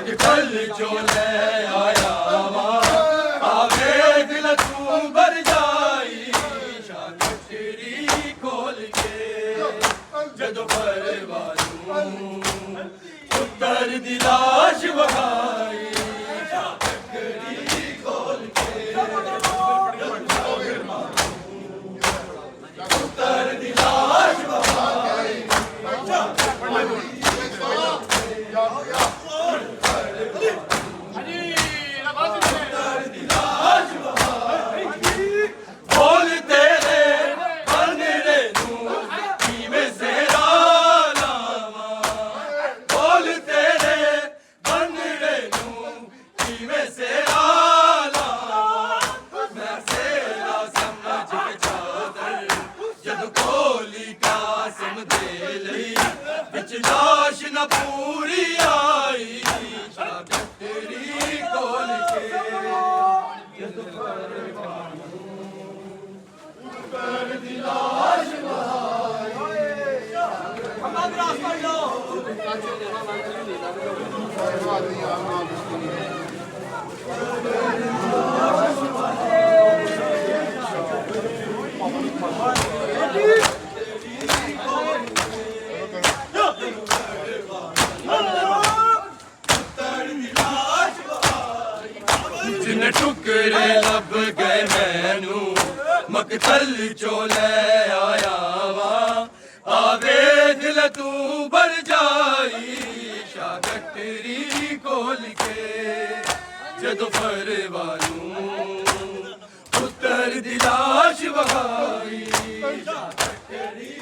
मकतल जो ले आया वा आवे दिल तू भर जाई शाकरी खोल के जदों परवानू पुत्तर दी लाश वखाई शाकरी खोल के पुत्तर दी लाश वखाई लाश न पूरी आई शाकरी खोल के पुत्तर दी लाश जिन टुकड़े लब गए मैनू मकतल चो ले आया वा आवे दिल तू भर जाई शाकरी खोल के जदों परवानू पुत्तर दी लाश वखाई शाकरी